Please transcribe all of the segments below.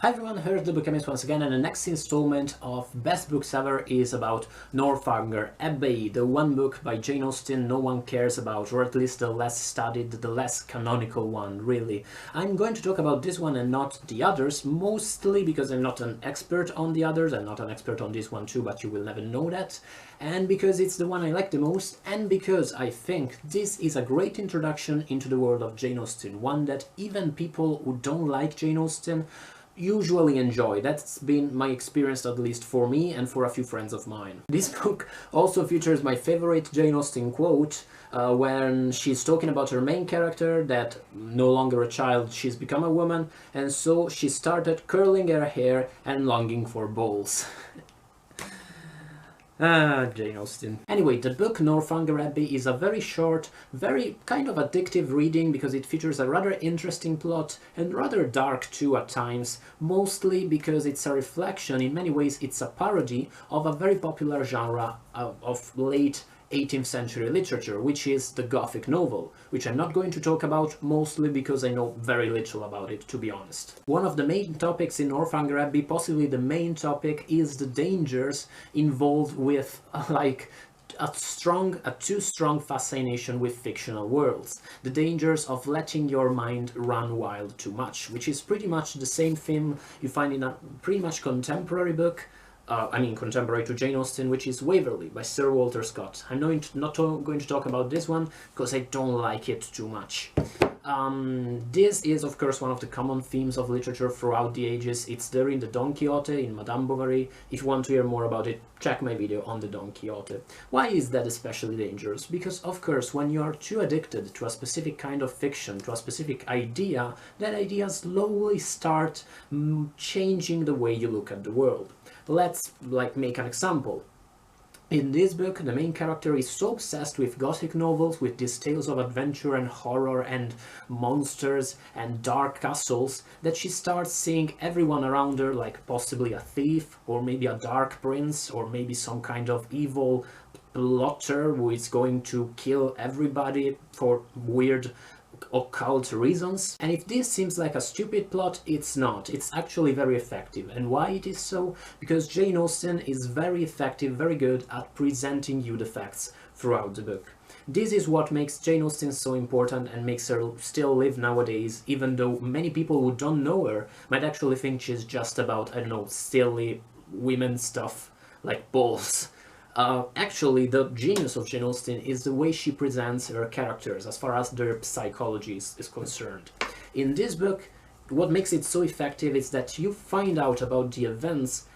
Hi everyone, here's the Bookchemist once again, and the next installment of Best Books Ever is about Northanger Abbey, the one book by Jane Austen no one cares about, or at least the less studied, the less canonical one, really. I'm going to talk about this one and not the others, mostly because I'm not an expert on the others. I'm not an expert on this one too, but you will never know that. And because it's the one I like the most, and because I think this is a great introduction into the world of Jane Austen, one that even people who don't like Jane Austen usually enjoy. That's been my experience, at least for me and for a few friends of mine. This book also features my favorite Jane Austen quote when she's talking about her main character, that no longer a child, she's become a woman, and so she started curling her hair and longing for balls. Jane Austen. Anyway, the book Northanger Abbey is a very short, very kind of addictive reading because it features a rather interesting plot and rather dark too at times, mostly because it's a reflection, in many ways it's a parody of a very popular genre of late 18th century literature, which is the Gothic novel, which I'm not going to talk about, mostly because I know very little about it, to be honest. One of the main topics in Northanger Abbey, possibly the main topic, is the dangers involved with, a too strong fascination with fictional worlds. The dangers of letting your mind run wild too much, which is pretty much the same theme you find in a pretty much contemporary book, contemporary to Jane Austen, which is Waverley by Sir Walter Scott. I'm not going to talk about this one because I don't like it too much. This is, of course, one of the common themes of literature throughout the ages. It's there in the Don Quixote, in Madame Bovary. If you want to hear more about it, check my video on the Don Quixote. Why is that especially dangerous? Because, of course, when you are too addicted to a specific kind of fiction, to a specific idea, that idea slowly starts changing the way you look at the world. Let's make an example. In this book, the main character is so obsessed with Gothic novels, with these tales of adventure and horror and monsters and dark castles, that she starts seeing everyone around her like possibly a thief, or maybe a dark prince, or maybe some kind of evil plotter who is going to kill everybody for weird occult reasons. And if this seems like a stupid plot, it's not. It's actually very effective. And why it is so? Because Jane Austen is very effective, very good at presenting you the facts throughout the book. This is what makes Jane Austen so important and makes her still live nowadays, even though many people who don't know her might actually think she's just about, I don't know, silly women stuff like balls. Actually, the genius of Jane Austen is the way she presents her characters as far as their psychology is concerned. In this book, what makes it so effective is that you find out about the events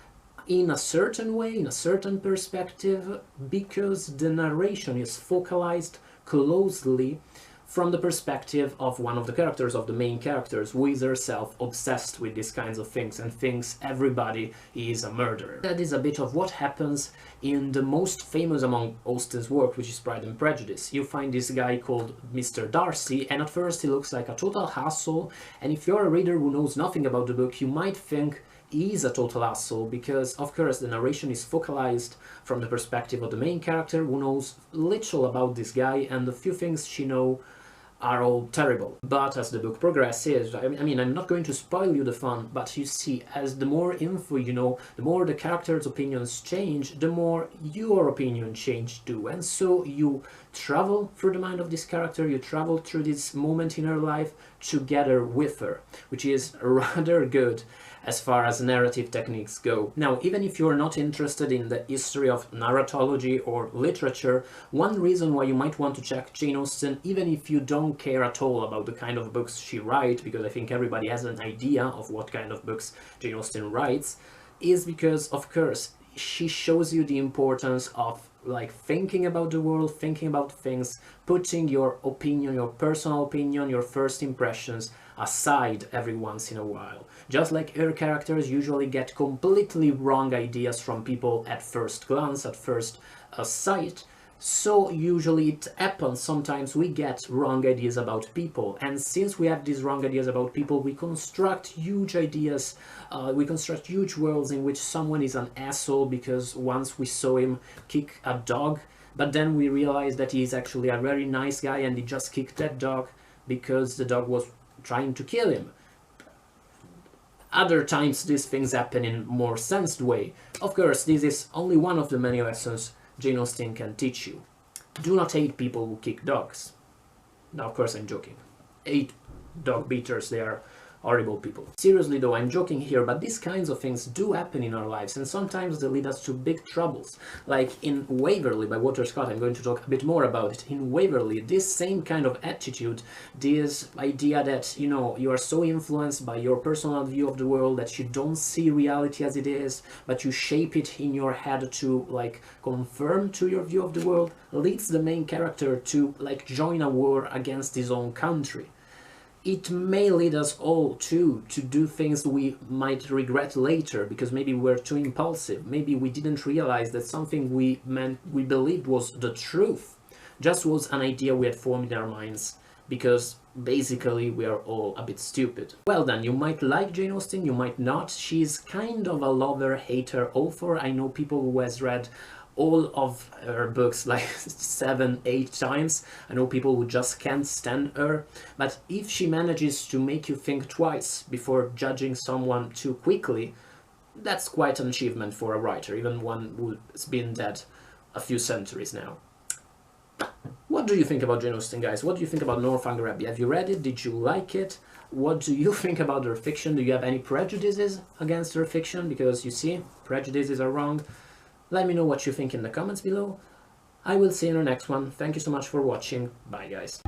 in a certain way, in a certain perspective, because the narration is focalized closely from the perspective of one of the characters, of the main characters, who is herself obsessed with these kinds of things and thinks everybody is a murderer. That is a bit of what happens in the most famous among Austen's work, which is Pride and Prejudice. You find this guy called Mr. Darcy, and at first he looks like a total asshole, and if you're a reader who knows nothing about the book, you might think he is a total asshole, because of course the narration is focalized from the perspective of the main character, who knows little about this guy, and the few things she knows are all terrible. But as the book progresses, I'm not going to spoil you the fun, but you see, as the more info you know, the more the character's opinions change, the more your opinion changes too. And so you travel through the mind of this character, you travel through this moment in her life together with her, which is rather good as far as narrative techniques go. Now, even if you're not interested in the history of narratology or literature, one reason why you might want to check Jane Austen, even if you don't care at all about the kind of books she writes, because I think everybody has an idea of what kind of books Jane Austen writes, is because, of course, she shows you the importance of thinking about the world, thinking about things, putting your opinion, your personal opinion, your first impressions aside every once in a while. Just like her characters usually get completely wrong ideas from people at first glance, at first sight, so usually it happens sometimes we get wrong ideas about people, and since we have these wrong ideas about people, we construct huge ideas, we construct huge worlds in which someone is an asshole because once we saw him kick a dog, but then we realize that he's actually a very nice guy and he just kicked that dog because the dog was trying to kill him. Other times these things happen in a more sensed way. Of course, this is only one of the many lessons Jane Austen can teach you. Do not hate people who kick dogs. Now, of course, I'm joking. Hate dog beaters, they are horrible people. Seriously though, I'm joking here, but these kinds of things do happen in our lives, and sometimes they lead us to big troubles. Like in Waverley by Walter Scott, I'm going to talk a bit more about it. In Waverley, this same kind of attitude, this idea that, you know, you are so influenced by your personal view of the world that you don't see reality as it is, but you shape it in your head to, like, conform to your view of the world, leads the main character to, like, join a war against his own country. It may lead us all to do things we might regret later, because maybe we're too impulsive, maybe we didn't realize that something we believed was the truth just was an idea we had formed in our minds, because basically we are all a bit stupid. Well then, you might like Jane Austen, you might not. She's kind of a lover-hater author. I know people who has read all of her books like 7, 8 times. I know people who just can't stand her, but if she manages to make you think twice before judging someone too quickly, that's quite an achievement for a writer, even one who's been dead a few centuries now. What do you think about Jane Austen, guys? What do you think about Northanger Abbey? Have you read it? Did you like it? What do you think about her fiction? Do you have any prejudices against her fiction? Because you see, prejudices are wrong. Let me know what you think in the comments below. I will see you in the next one. Thank you so much for watching. Bye, guys.